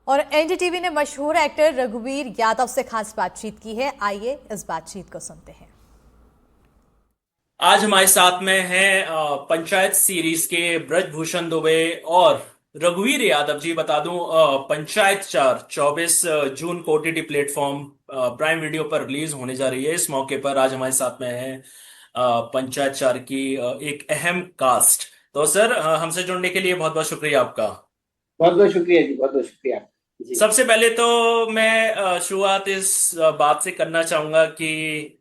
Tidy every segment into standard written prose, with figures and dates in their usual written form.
और एनडीटीवी ने मशहूर एक्टर रघुवीर यादव से खास बातचीत की है। आइए इस बातचीत को सुनते हैं। आज हमारे साथ में हैं पंचायत सीरीज के ब्रजभूषण दुबे और रघुवीर यादव जी। बता दूं, पंचायत 24 जून को ओटीटी प्लेटफॉर्म प्राइम वीडियो पर रिलीज होने जा रही है। इस मौके पर आज हमारे साथ में है पंचायत 4 की एक अहम कास्ट। तो सर, हमसे जुड़ने के लिए बहुत बहुत शुक्रिया आपका। बहुत बहुत शुक्रिया जी, बहुत बहुत शुक्रिया जी। सबसे पहले तो मैं शुरुआत इस बात से करना चाहूंगा कि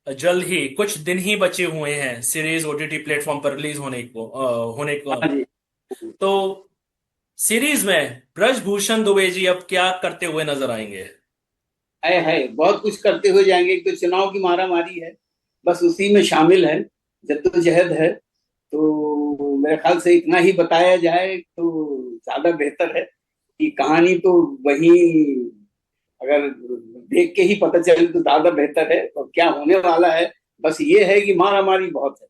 जल्द ही कुछ दिन ही बचे हुए हैं सीरीज ओटीटी प्लेटफॉर्म पर रिलीज होने को। हाँ जी। तो सीरीज में ब्रजभूषण दुबे जी अब क्या करते हुए नजर आएंगे? है बहुत कुछ करते हुए जाएंगे। एक तो चुनाव की मारामारी है, बस उसी में शामिल है, जद्दोजहद है। तो मेरे ख्याल से इतना ही बताया जाए तो ज्यादा बेहतर है कि कहानी तो वही, अगर देख के ही पता चले तो ज्यादा बेहतर है। और क्या होने वाला है, बस ये है कि मारामारी बहुत है,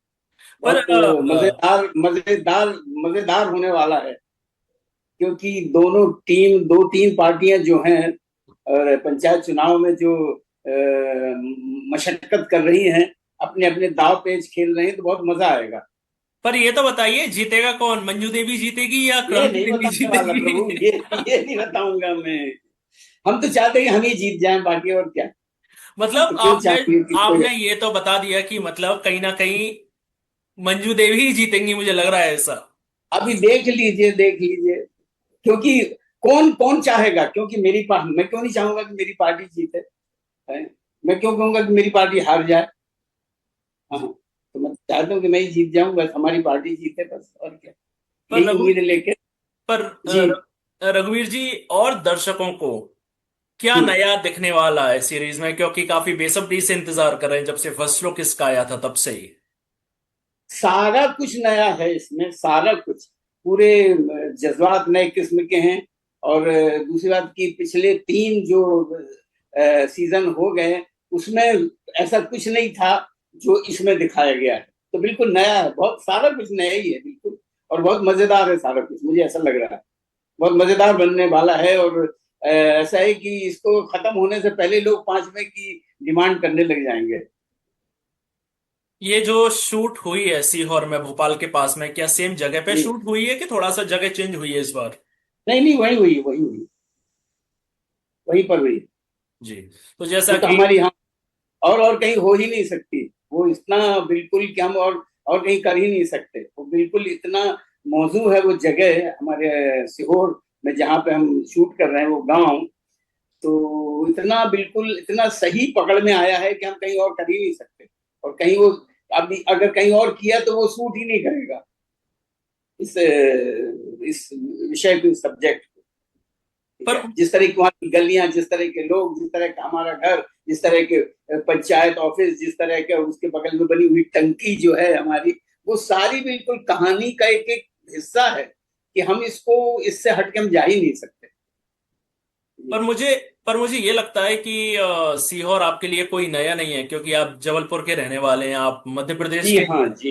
पर बहुत मजेदार मजेदार मजेदार होने वाला है। क्योंकि दोनों टीम, दो तीन पार्टियां जो हैं और पंचायत चुनाव में जो मशक्कत कर रही हैं, अपने अपने दाव पेच खेल रहे हैं, तो बहुत मजा आएगा। पर ये तो बताइए, जीतेगा कौन? मंजू देवी जीतेगी या ये क्रांति नहीं देवी बताने वाला प्रभु, जीतेगी? ये नहीं बताऊंगा मैं। हम तो चाहते हैं कि हम ही जीत जाएं, बाकी और क्या। हम मतलब तो क्यों आपने चाहेंगे कि कोई। आपने ये तो बता दिया कि मतलब कहीं ना कहीं मंजू देवी ही जीतेंगी, मुझे लग रहा है ऐसा। अभी देख लीजिए, देख लीजिए। क्योंकि कौन कौन चाहेगा, क्योंकि मेरी पार्टी, मैं क्यों नहीं चाहूंगा कि मेरी पार्टी जीते है? मैं क्यों कहूंगा कि मेरी पार्टी हार जाए? हाँ, तो मैं चाहता हूँ कि मैं ही जीत जाऊं, बस हमारी पार्टी जीते, बस और क्या। पर यही रघु उम्मीद लेके। पर जी। रघुवीर जी, और दर्शकों को क्या हम्म। नया दिखने वाला है सीरीज में? क्योंकि काफी बेसब्री से इंतजार कर रहे हैं जब से फर्स्ट लुक इसका आया था तब से ही। सारा कुछ नया है इसमें, सारा कुछ। पूरे जज्बात नए किस्म के हैं। और दूसरी बात की, पिछले तीन जो सीजन हो गए, उसमें ऐसा कुछ नहीं था जो इसमें दिखाया गया है। तो बिल्कुल नया है, बहुत सारा कुछ नया ही है बिल्कुल। और बहुत मजेदार है सारा कुछ, मुझे ऐसा लग रहा है। बहुत मजेदार बनने वाला है। और ऐसा है कि इसको खत्म होने से पहले लोग 5वें की डिमांड करने लग जाएंगे। ये जो शूट हुई है सीहोर में, भोपाल के पास में, क्या सेम जगह पे जी। शूट हुई है कि थोड़ा सा जगह चेंज हुई है इस बार? नहीं नहीं, वही हुई, वही हुई, वहीं पर हुई। जी। तो जैसा वो तो कि हमारी यहाँ और कहीं हो ही नहीं सकती। वो इतना बिल्कुल कि हम और कहीं कर ही नहीं सकते। वो बिल्कुल इतना मौजू है वो जगह, हमारे सीहोर में जहाँ पे हम शूट कर रहे हैं, वो गांव। तो इतना बिल्कुल, इतना सही पकड़ में आया है कि हम कहीं और कर ही नहीं सकते। और कहीं वो, अभी अगर कहीं और किया तो वो सूट ही नहीं करेगा इस विषय को, सब्जेक्ट। ठीक पर है, जिस तरह की वहाँ की गलियां, जिस तरह के लोग, जिस तरह का हमारा घर, जिस तरह के पंचायत ऑफिस, जिस तरह के उसके बगल में बनी हुई टंकी जो है हमारी, वो सारी बिल्कुल कहानी का एक एक हिस्सा है कि हम इसको, इससे हटके हम जा ही नहीं सकते। पर मुझे पर मुझे ये लगता है कि सीहोर आपके लिए कोई नया नहीं है, क्योंकि आप जबलपुर के रहने वाले हैं, आप मध्य प्रदेश जी के। हाँ जी।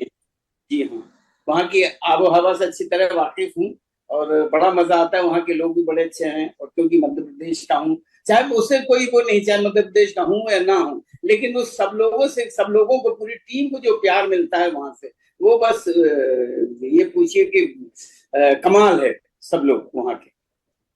जी हाँ, वहाँ की आबो हवा से अच्छी तरह वाकिफ हूँ। और बड़ा मजा आता है, वहाँ के लोग भी बड़े अच्छे हैं। और क्योंकि मध्य प्रदेश का हूँ, चाहे उससे कोई वो नहीं, चाहे मध्य प्रदेश का हूँ या ना हूँ, लेकिन वो सब लोगों से, सब लोगों को, पूरी टीम को जो प्यार मिलता है वहां से, वो बस ये पूछिए कि कमाल है सब लोग वहाँ के।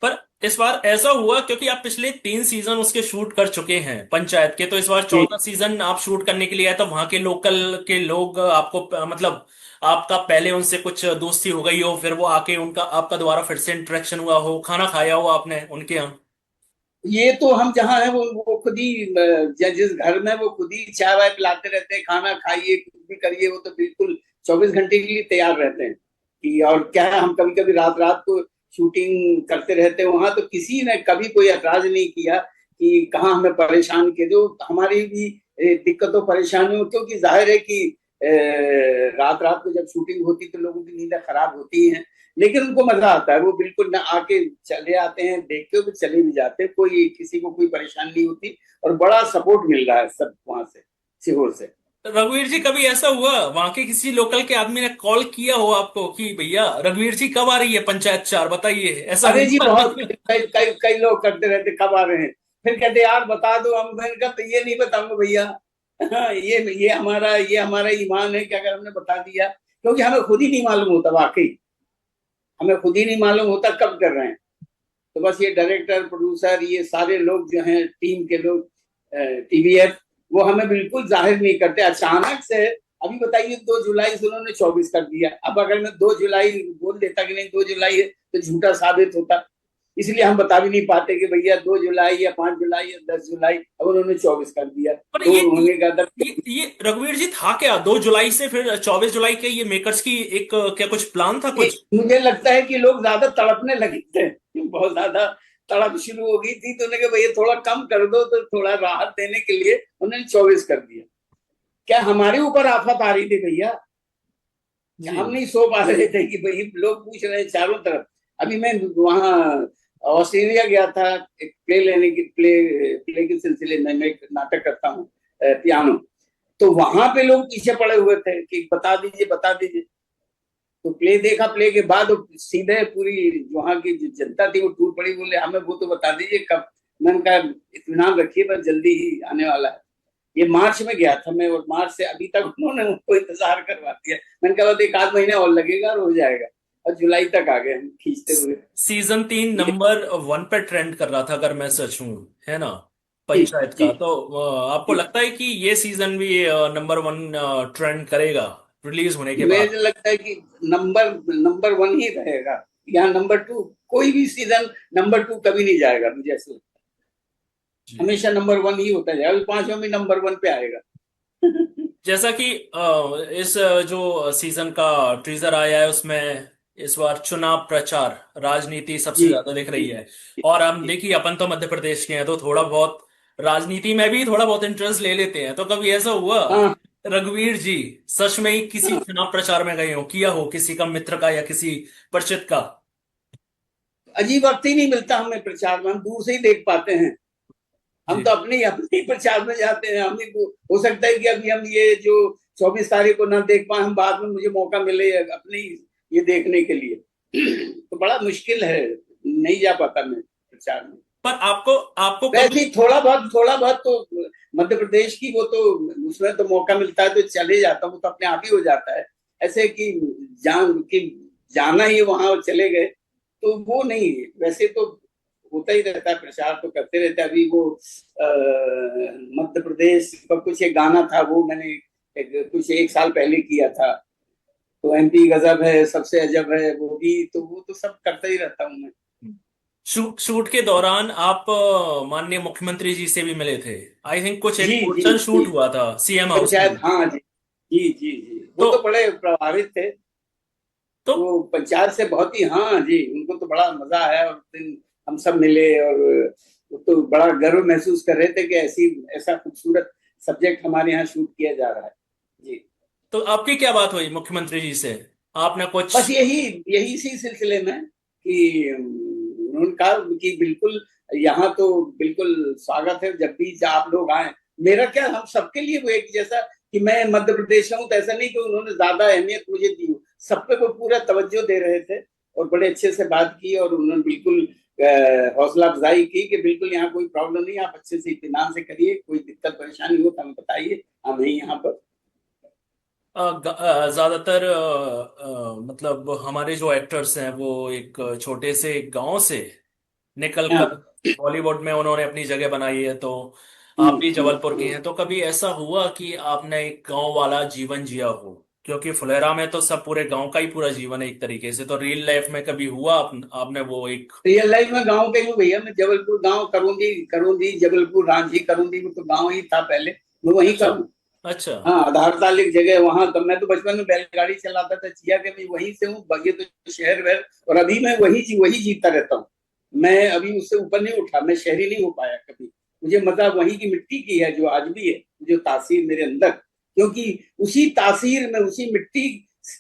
पर इस बार ऐसा हुआ क्योंकि आप पिछले 3 सीजन उसके शूट कर चुके हैं पंचायत के, तो इस बार जी। 14 सीजन आप शूट करने के लिए आए, तो वहां के लोकल के लोग आपको मतलब आपका पहले उनसे कुछ दोस्ती हो गई हो, फिर वो आके उनका आपका दोबारा फिर से इंटरेक्शन हुआ हो, खाना खाया हो आपने उनके यहाँ? ये तो हम जहाँ हैं, वो खुद ही जिस घर में, वो खुद ही चाय वाय पिलाते रहते हैं, खाना खाइए, कुछ भी करिए, वो तो बिल्कुल 24 घंटे के लिए तैयार रहते हैं। कि और क्या है, हम कभी कभी रात रात को शूटिंग करते रहते हैं वहां, तो किसी ने कभी कोई ऐतराज नहीं किया कि कहाँ हमें परेशान किए। जो हमारी भी दिक्कतों परेशानियों, क्योंकि जाहिर है कि रात रात को जब शूटिंग होती तो लोगों की नींद खराब होती है, लेकिन उनको मजा आता है। वो बिल्कुल ना आके चले आते हैं, देखते हुए चले भी जाते हैं, कोई किसी को कोई परेशानी नहीं होती। और बड़ा सपोर्ट मिल रहा है सब वहां से, सीहोर से। रघुवीर जी, कभी ऐसा हुआ वहां के किसी लोकल के आदमी ने कॉल किया हो आपको कि भैया रघुवीर जी कब आ रही है पंचायत 4, बताइए, ऐसा अरे जी हुआ? बहुत कई कई कई लोग करते रहते, कब आ रहे हैं, फिर कहते यार बता दो, हम मैंने कहा तो ये नहीं बताऊंगा भैया। हाँ, ये हमारा ईमान है कि अगर हमने बता दिया, क्योंकि हमें खुद ही नहीं मालूम होता, वाकई हमें खुद ही नहीं मालूम होता कब कर रहे हैं। तो बस ये डायरेक्टर प्रोड्यूसर ये सारे लोग जो हैं टीम के लोग, टीवीएफ, वो हमें बिल्कुल जाहिर नहीं करते अचानक से। अभी बताइए 2 जुलाई से उन्होंने 24 कर दिया, अब अगर मैं 2 जुलाई बोल देता कि नहीं 2 जुलाई है तो झूठा साबित होता, इसलिए हम बता भी नहीं पाते कि भैया 2 जुलाई या 5 जुलाई या 10 जुलाई, अब उन्होंने 24 कर दिया पर तो होने का ये रघुवीर जी था क्या 2 जुलाई से फिर 24 जुलाई के, ये मेकर्स की एक क्या कुछ प्लान था कुछ? मुझे लगता है कि लोग ज्यादा तड़पने लगे थे, बहुत ज्यादा तड़प शुरू हो गई थी, तो उन्होंने कहा भैया थोड़ा कम कर दो, तो थोड़ा राहत देने के लिए उन्होंने 24 कर दिया। क्या हमारे ऊपर आफत आ रही थी भैया, जी। हम नहीं सो पा रहे थे कि भाई लोग पूछ रहे हैं चारों तरफ। अभी मैं वहाँ ऑस्ट्रेलिया गया था एक प्ले लेने की, प्ले के सिलसिले में, मैं एक नाटक करता हूँ पियानो, तो वहां पे लोग पीछे पड़े हुए थे कि बता दीजिए बता दीजिए। तो प्ले देखा, प्ले के बाद सीधे पूरी वहां की जो जनता थी वो टूट पड़ी, बोले हमें वो तो बता दीजिए कब। मैंने कहा इत्मीनान रखिए, बस जल्दी ही आने वाला है। ये मार्च में गया था मैं, और मार्च से अभी तक उन्होंने उनको इंतजार करवा दिया। मैंने कहा बस 1 आध महीने और लगेगा और हो जाएगा, और जुलाई तक आ गए हम खींचते हुए। सीजन 3 ये नंबर 1 पे ट्रेंड कर रहा था अगर मैं सच हूं, है ना, जी पंचायत जी का। तो आपको जी, लगता है कि ये सीजन भी नंबर 1 ट्रेंड करेगा रिलीज होने के बाद? मुझे लगता है कि नंबर नंबर 1 ही रहेगा, यहाँ नंबर 2 कोई भी सीजन नंबर 2 कभी नहीं जाएगा, मुझे ऐसा लगता है जी। हमेशा नंबर 1 ही होता जाएगा, 5वें में नंबर 1 पे आएगा। जैसा कि इस जो सीजन का टीजर आया है उसमें इस बार चुनाव प्रचार राजनीति सबसे जी ज्यादा दिख जी रही है। जी और हम जी। देखिए अपन तो मध्य प्रदेश के हैं तो थोड़ा बहुत राजनीति में भी थोड़ा बहुत इंटरेस्ट ले लेते हैं। तो कभी ऐसा हुआ हाँ रघुवीर जी सच में ही किसी हाँ, चुनाव प्रचार में गए हो, किया हो किसी का मित्र का या किसी परिचित का? अजीब वक्त ही नहीं मिलता हमें प्रचार में, हम दूर से ही देख पाते हैं। हम तो जी। अपने अपने प्रचार में जाते हैं, हम ही हो सकता है कि अभी हम ये जो 24 तारीख को ना देख पाए, हम बाद में मुझे मौका मिले अपने ये देखने के लिए। तो बड़ा मुश्किल है, नहीं जा पाता मैं प्रचार में। पर आपको आपको वैसे कभी ही थोड़ा बहुत तो मध्य प्रदेश की वो तो, उसमें तो मौका मिलता है तो चले जाता हूँ, तो अपने आप ही हो जाता है। ऐसे कि जाना ही वहां चले गए तो वो नहीं है। वैसे तो होता ही रहता है, प्रचार तो करते रहते हैं। अभी वो मध्य प्रदेश का कुछ एक गाना था, वो मैंने कुछ 1 साल पहले किया था, तो एमपी गजब है सबसे अजब है, वो भी तो वो तो सब करता ही रहता हूँ मैं। शूट के दौरान आप माननीय मुख्यमंत्री जी से भी मिले थे? आई थिंक कुछ जी एक जी पोर्शन जी, शूट हुआ था सीएम हाउस पंचायत, में। हाँ जी जी जी जी, वो तो तो बड़े प्रभावित थे। तो वो पंचायत से बहुत ही, हाँ जी, उनको तो बड़ा मजा आया, और उस दिन हम सब मिले, और वो तो बड़ा गर्व महसूस कर रहे थे कि ऐसा खूबसूरत सब्जेक्ट हमारे यहाँ शूट किया जा रहा है। जी, तो आपकी क्या बात हुई मुख्यमंत्री जी से? आपने कुछ? बस यही यही इसी सिलसिले में कि उन्होंने कहा कि बिल्कुल यहाँ तो बिल्कुल स्वागत है, जब भी आप लोग आए। मेरा क्या, हम सबके लिए वो एक जैसा, कि मैं मध्य प्रदेश हूँ तो ऐसा नहीं कि उन्होंने ज्यादा अहमियत मुझे दी हो, सब पे वो पूरा तवज्जो दे रहे थे, और बड़े अच्छे से बात की, और उन्होंने बिल्कुल हौसला अफजाई की कि बिल्कुल यहाँ कोई प्रॉब्लम नहीं, आप अच्छे से इत्मीनान से करिए, कोई दिक्कत परेशानी हो तो हमें बताइए, हम हैं यहाँ पर। ज्यादातर मतलब हमारे जो एक्टर्स हैं वो एक छोटे से गांव से निकलकर हाँ, बॉलीवुड में उन्होंने अपनी जगह बनाई है। तो आप हम्म, भी हम्म, जबलपुर की हैं, तो कभी ऐसा हुआ कि आपने एक गांव वाला जीवन जिया हो? क्योंकि फुलेरा में तो सब पूरे गांव का ही पूरा जीवन है एक तरीके से। तो रियल लाइफ में कभी हुआ आपने वो एक? रियल लाइफ में गाँव पे हूँ भैया, मैं जबलपुर गाँव, करूंदी करूंदी जबलपुर रांझी करूंदी, वो तो गाँव ही था पहले, मैं वहीं का अच्छा। हूँ। अच्छा। हाँ, आधार ताल एक जगह वहां, तो मैं तो बचपन में बैलगाड़ी चलाता था, चिया के मैं वहीं से हूँ, ये तो शहर वहर, और अभी मैं वही जीता रहता हूँ। मैं अभी उससे ऊपर नहीं उठा, मैं शहरी नहीं हो पाया कभी। मुझे मजा वहीं की मिट्टी की है, जो आज भी है, जो तासीर मेरे अंदर, क्योंकि उसी तासीर में, उसी मिट्टी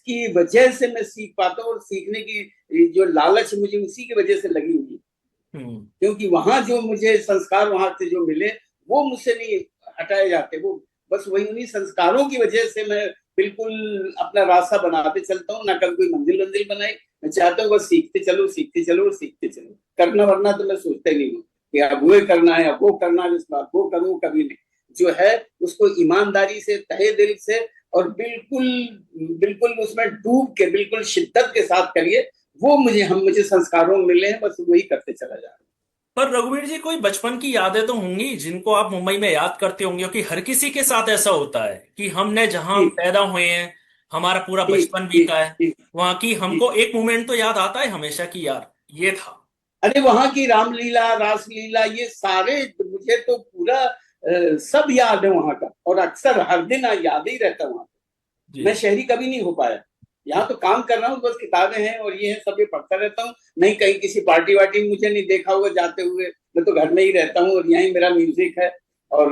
की वजह से मैं सीख पाता हूँ, और सीखने की जो लालच मुझे उसी की वजह से लगी हुई है। हम्म। क्योंकि वहां जो मुझे संस्कार वहां से जो मिले, वो मुझसे नहीं हटाए जाते, वो बस वही उन्हीं संस्कारों की वजह से मैं बिल्कुल अपना रास्ता बनाते चलता हूँ, ना कभी कोई मंजिल मंजिल बनाई। मैं चाहता हूँ बस सीखते चलो, सीखते चलो, सीखते चलो, करना वरना तो मैं सोचता ही नहीं हूँ कि अब वो करना है, अब वो करना है, इस बात वो करूँ, कभी नहीं। जो है उसको ईमानदारी से, तहे दिल से और बिल्कुल बिल्कुल उसमें डूब के, बिल्कुल शिद्दत के साथ करिए। वो मुझे संस्कारों में मिले हैं, बस वही करते चला जा रहा हूँ। पर रघुवीर जी, कोई बचपन की यादें तो होंगी जिनको आप मुंबई में याद करते होंगे, क्योंकि हर किसी के साथ ऐसा होता है कि हमने जहां जी पैदा हुए हैं, हमारा पूरा जी बचपन जी बीता है, जी वहां की जी। हमको एक मोमेंट तो याद आता है हमेशा कि यार ये था। अरे वहां की रामलीला, रासलीला, ये सारे मुझे तो पूरा सब याद है वहां का, और अक्सर हर दिन याद ही रहता है वहां। जी। मैं शहरी कभी नहीं हो पाया। यहाँ तो काम कर रहा हूँ, बस किताबें हैं और ये है, सब ये पढ़ता रहता हूँ। नहीं कहीं किसी पार्टी वार्टी में मुझे नहीं देखा हुआ जाते हुए। मैं तो घर में ही रहता हूँ और यहीं मेरा म्यूजिक है, और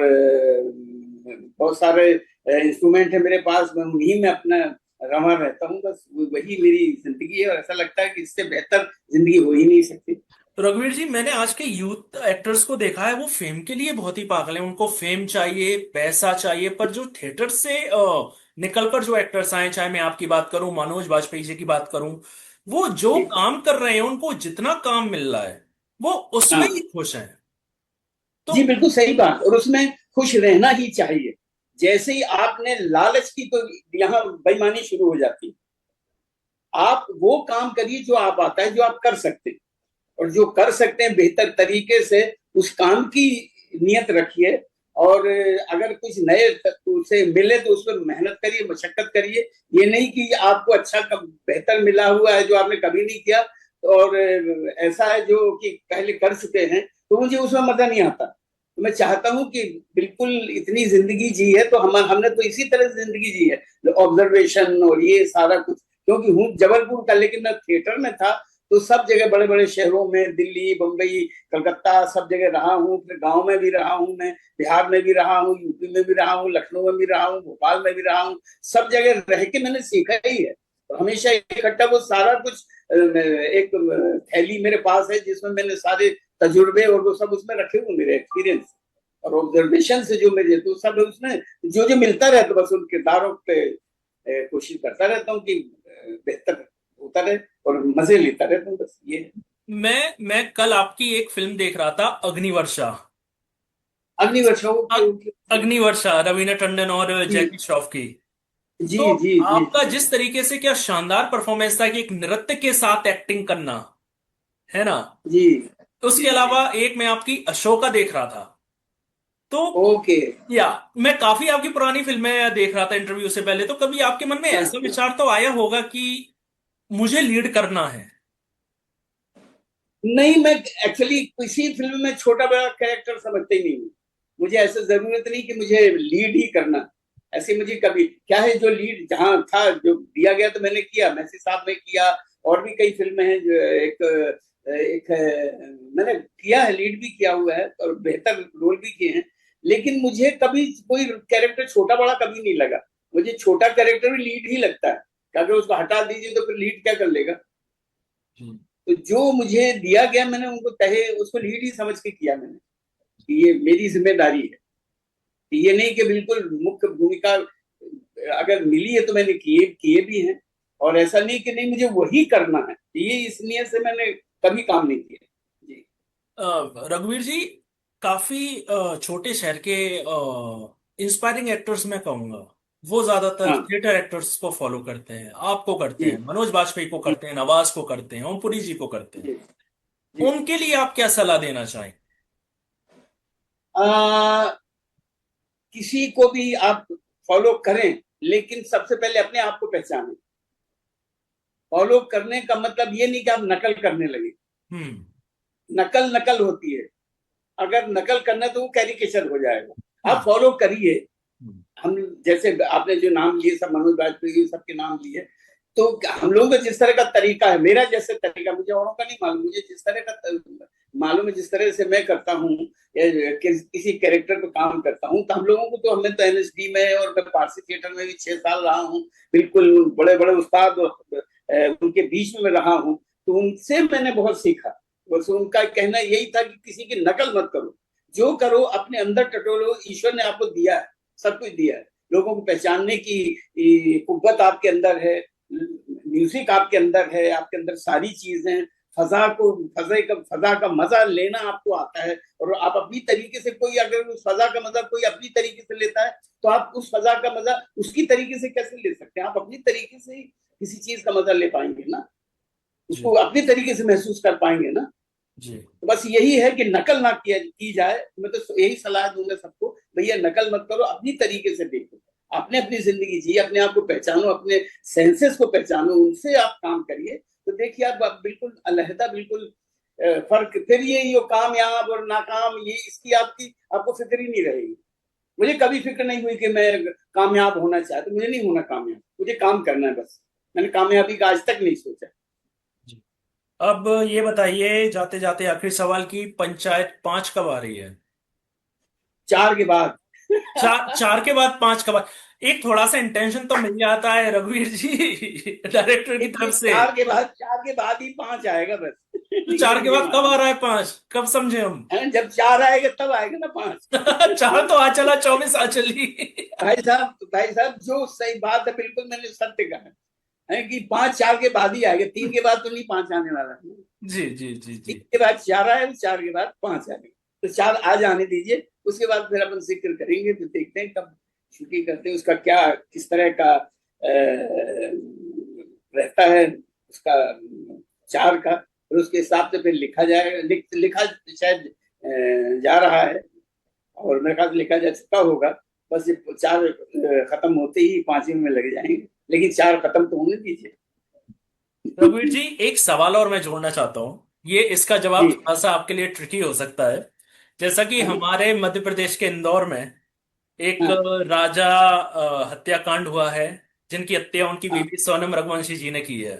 बहुत सारे इंस्ट्रूमेंट है मेरे पास। मैं उन्हीं में अपना रमा रहता हूँ, बस वही मेरी जिंदगी है। और ऐसा लगता है कि इससे बेहतर जिंदगी हो ही नहीं सकती। तो रघुवीर जी, मैंने आज के यूथ एक्टर्स को देखा है, वो फेम के लिए बहुत ही पागल हैं। उनको फेम चाहिए, पैसा चाहिए, पर जो थिएटर से निकलकर जो एक्टर्स आए, चाहे मैं आपकी बात करूं, मनोज बाजपेयी जी की बात करूं, वो जो जी काम कर रहे हैं, उनको जितना काम मिल रहा है वो उसमें ही हाँ खुश हैं। तो जी, बिल्कुल सही बात। और उसमें खुश रहना ही चाहिए। जैसे ही आपने लालच की तो यहाँ बेईमानी शुरू हो जाती है। आप वो काम करिए जो आप आता है, जो आप कर सकते हैं, और जो कर सकते हैं बेहतर तरीके से उस काम की नियत रखिए। और अगर कुछ नए उसे मिले तो उसमें मेहनत करिए, मशक्कत करिए। ये नहीं कि आपको अच्छा बेहतर मिला हुआ है जो आपने कभी नहीं किया, और ऐसा है जो कि पहले कर चुके हैं, तो मुझे उसमें मजा नहीं आता। तो मैं चाहता हूं कि बिल्कुल इतनी जिंदगी जी है तो हमने तो इसी तरह से जिंदगी जी है, ऑब्जर्वेशन और ये सारा कुछ। क्योंकि हूँ जबलपुर का, लेकिन मैं थिएटर में था तो सब जगह बड़े बड़े शहरों में, दिल्ली, बम्बई, कलकत्ता, सब जगह रहा हूँ। फिर गांव में भी रहा हूँ, मैं बिहार में भी रहा हूँ, यूपी में भी रहा हूँ, लखनऊ में भी रहा हूँ, भोपाल में भी रहा हूँ। सब जगह रह के मैंने सीखा ही है। और हमेशा इकट्ठा वो सारा कुछ एक थैली मेरे पास है जिसमें मैंने सारे तजुर्बे और वो सब उसमें रखे हुए, मेरे एक्सपीरियंस और ऑब्जर्वेशन से जो मुझे तो सब उसमें जो जो मिलता रहता, बस उन किरदारों पे कोशिश करता रहता हूँ कि बेहतर होता रहे और मजे लेता रहता हूँ, बस ये है। मैं कल आपकी एक फिल्म देख रहा था, अग्निवर्षा। अग्निवर्षा, ओके अग- ओके ओके। अग्निवर्षा, रवीना टंडन और जी जैकी श्रॉफ की। जी तो जी जी आपका जी। जिस तरीके से, क्या शानदार परफॉर्मेंस था कि एक नृत्य के साथ एक्टिंग करना, है ना। जी उसके जी जी। अलावा एक मैं आपकी अशोका देख रहा था। तो ओके। या मैं काफी आपकी पुरानी फिल्में देख रहा था इंटरव्यू से पहले, तो कभी आपके मन में हाँ ऐसा हाँ। विचार तो आया होगा कि मुझे लीड करना है। नहीं, मैं एक्चुअली किसी फिल्म में छोटा बड़ा कैरेक्टर समझते ही नहीं हूँ। मुझे ऐसा जरूरत नहीं कि मुझे लीड ही करना। ऐसे मुझे कभी क्या है, जो लीड जहां था, जो दिया गया तो मैंने किया। मैसी साहब में किया, और भी कई फिल्में हैं जो एक एक मैंने किया है, लीड भी किया हुआ है और बेहतर रोल भी किए हैं। लेकिन मुझे कभी कोई कैरेक्टर छोटा बड़ा कभी नहीं लगा। मुझे छोटा कैरेक्टर भी लीड ही लगता है, अगर उसको हटा दीजिए तो फिर लीड क्या कर लेगा। जी। तो जो मुझे दिया गया मैंने उनको तहे उसको लीड ही समझ के किया मैंने, कि ये मेरी जिम्मेदारी है। कि ये नहीं कि बिल्कुल मुख्य भूमिका अगर मिली है तो मैंने किए किए भी हैं। और ऐसा नहीं कि नहीं मुझे वही करना है, ये इसलिए से मैंने कभी काम नहीं किया। जी रघुवीर जी, काफी छोटे शहर के इंस्पायरिंग एक्टर्स मैं कहूंगा, वो ज्यादातर हाँ थिएटर एक्टर्स को फॉलो करते हैं। आपको करते जी हैं, मनोज बाजपेयी को जी करते हैं, नवाज को करते हैं, ओम पुरी जी को करते हैं। जी जी। उनके लिए आप क्या सलाह देना चाहें? आ, किसी को भी आप फॉलो करें, लेकिन सबसे पहले अपने आप को पहचानें। फॉलो करने का मतलब ये नहीं कि आप नकल करने लगे। हम्म। नकल नकल होती है। अगर नकल करना है तो वो कैरिकेचर हो जाएगा। आप हम्म। फॉलो करिए। हम्म। हम जैसे आपने जो नाम लिए, सब मनोज वाजपेयी सबके नाम लिए, तो हम लोगों का जिस तरह का तरीका है, मेरा जैसे तरीका, मुझे औरों का नहीं मालूम, मुझे जिस तरह का मालूम है, जिस तरह से मैं करता हूँ किसी कैरेक्टर पे काम करता हूँ, तो हम लोगों को तो हमने तो एनएसडी में और मैं पारसी थिएटर में भी 6 साल रहा हूँ। बिल्कुल बड़े बड़े उस्ताद उनके बीच में रहा हूँ, तो उनसे मैंने बहुत सीखा। बस उनका कहना यही था कि किसी की नकल मत करो, जो करो अपने अंदर टटोलो, ईश्वर ने आपको दिया है। सब कुछ दिया है। लोगों को पहचानने की कुव्वत आपके अंदर है, म्यूजिक आपके अंदर है, आपके अंदर सारी चीजें, फजा का मजा लेना आपको आता है। और आप अपनी तरीके से, कोई अगर उस फजा का मजा कोई अपनी तरीके से लेता है तो आप उस फजा का मजा उसकी तरीके से कैसे ले सकते हैं? आप अपनी तरीके से ही किसी चीज का मजा ले पाएंगे ना, उसको अपनी तरीके से महसूस कर पाएंगे ना। जी। तो बस यही है कि नकल ना की जाए। मैं तो यही सलाह दूंगा सबको, भैया नकल मत करो, अपनी तरीके से देखो, आपने अपनी जिंदगी जी, अपने आप को पहचानो, अपने सेंसेस को पहचानो, उनसे आप काम करिए। तो देखिए आप बिल्कुल अलहदा, बिल्कुल फर्क। फिर ये कामयाब और नाकाम, ये इसकी आपको फिक्र ही नहीं रहेगी। मुझे कभी फिक्र नहीं हुई कि मैं कामयाब होना चाहता, मुझे नहीं होना कामयाब, मुझे काम करना है बस। मैंने कामयाबी का आज तक नहीं सोचा। अब ये बताइए जाते जाते आखिरी सवाल की, पंचायत 5 कब आ रही है? 4 के बाद। 4 के बाद 5 कब एक थोड़ा सा इंटेंशन तो मिल जाता है रघुवीर जी डायरेक्टर की तरफ से। 4 के बाद ही 5 आएगा बस। तो 4 के बाद कब आ रहा है 5? कब समझे हम? जब 4 आएगा तब आएगा ना 5। 4 तो आ चला, 24 आ चली। भाई साहब जो सही बात है, बिल्कुल मैंने सत्य कहा है कि 5 4 के बाद ही आएगा। 3 के बाद तो नहीं 5 आने वाला है। जी जी जी जी। 3 के बाद 4 आए, 4 के बाद 5 आएगा। तो 4 आ जाने दीजिए, उसके बाद फिर अपन जिक्र करेंगे, फिर देखते हैं कब शूटिंग करते हैं, उसका क्या किस तरह का रहता है उसका 4 का। फिर उसके हिसाब से फिर लिखा जाएगा, लिखा शायद जा रहा है, और मेरे ख्याल से लिखा जा चुका होगा। बस ये 4 खत्म होते ही 5वीं में लग जाएंगे, लेकिन 4 खत्म तो होने दीजिए। रघुवीर जी एक सवाल और मैं जोड़ना चाहता हूँ, ये इसका जवाब थोड़ा सा आपके लिए ट्रिकी हो सकता है। जैसा कि हमारे मध्य प्रदेश के इंदौर में एक राजा हत्याकांड हुआ है, जिनकी हत्या उनकी बीवी सोनम रघुवंशी जी ने की है।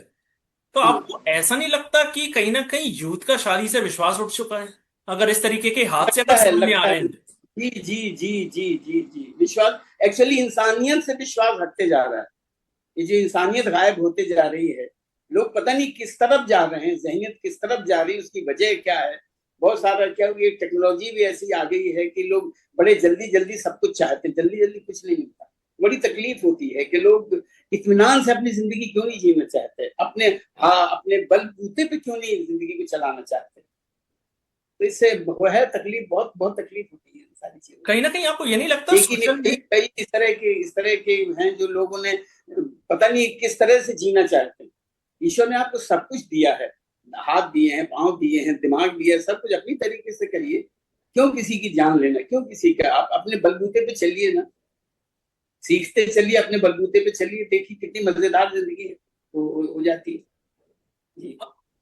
तो आपको ऐसा नहीं लगता कि कहीं ना कहीं यूथ का शादी से विश्वास उठ चुका है, अगर इस तरीके के हादसे अगर सामने आ लगता रहे है। हैं? जी जी जी जी जी जी, विश्वास एक्चुअली इंसानियत से विश्वास हटते जा रहा है। ये जो इंसानियत गायब होते जा रही है, लोग पता नहीं किस तरफ जा रहे हैं, जहनीत किस तरफ जा रही है, उसकी वजह क्या है? बहुत सारा क्या, ये टेक्नोलॉजी भी ऐसी आ गई है कि लोग बड़े जल्दी जल्दी सब कुछ चाहते हैं, जल्दी जल्दी कुछ नहीं मिलता। बड़ी तकलीफ होती है कि लोग इत्मीनान से अपनी जिंदगी क्यों नहीं जीना चाहते, अपने बलबूते पे क्यों नहीं जिंदगी को चलाना चाहते। तो इससे वो है तकलीफ, बहुत बहुत तकलीफ होती है सारी चीजें। कहीं ना कहीं आपको ये नहीं लगता कई इस तरह के हैं जो लोगों ने पता नहीं किस तरह से जीना चाहते हैं। ईश्वर ने आपको सब कुछ दिया है, हाथ दिए हैं, पांव दिए हैं, दिमाग दिया है, सब कुछ अपनी तरीके से करिए। क्यों किसी की जान लेना, क्यों किसी का? आप अपने बलबूते पे चलिए ना, सीखते चलिए, अपने बलबूते पे चलिए, देखिए कितनी मजेदार जिंदगी हो जाती है। जी।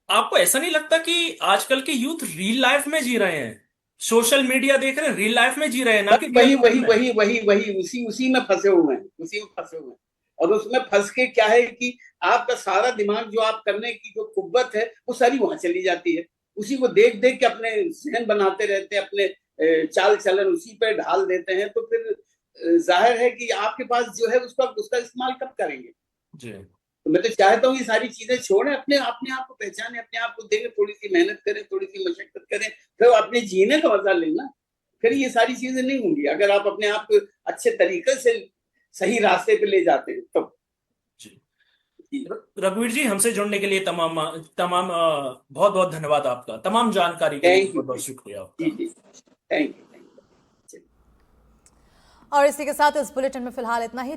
आपको ऐसा नहीं लगता कि आजकल के यूथ रियल लाइफ में जी रहे हैं, सोशल मीडिया देख रहे हैं, रियल लाइफ में जी रहे हैं, ना कि वही वही वही वही वही उसी में फंसे हुए हैं, उसी में फंसे हुए हैं। और उसमें फंस के क्या है कि आपका सारा दिमाग जो आप करने की जो कुव्वत है वो सारी वहां चली जाती है। उसी को देख देख के अपने जहन बनाते रहते हैं, अपने चाल चलन उसी पे ढाल देते हैं। तो फिर जाहिर है कि आपके पास जो है उसका इस्तेमाल कब करेंगे? जी। तो मैं तो चाहता हूँ ये सारी चीजें छोड़ें, अपने आप को पहचाने, अपने आप को देखें, थोड़ी सी मेहनत करें, थोड़ी सी मशक्कत करें, फिर अपने जीने का मजा लेना। फिर ये सारी चीजें नहीं होंगी अगर आप अपने आप को अच्छे तरीके से सही रास्ते पे ले जाते हैं तो। रघुवीर जी हमसे जुड़ने के लिए तमाम तमाम बहुत बहुत धन्यवाद आपका, तमाम जानकारी के लिए बहुत बहुत शुक्रिया आपका। जी जी, थैंक यू। और इसी के साथ इस बुलेटिन में फिलहाल इतना ही।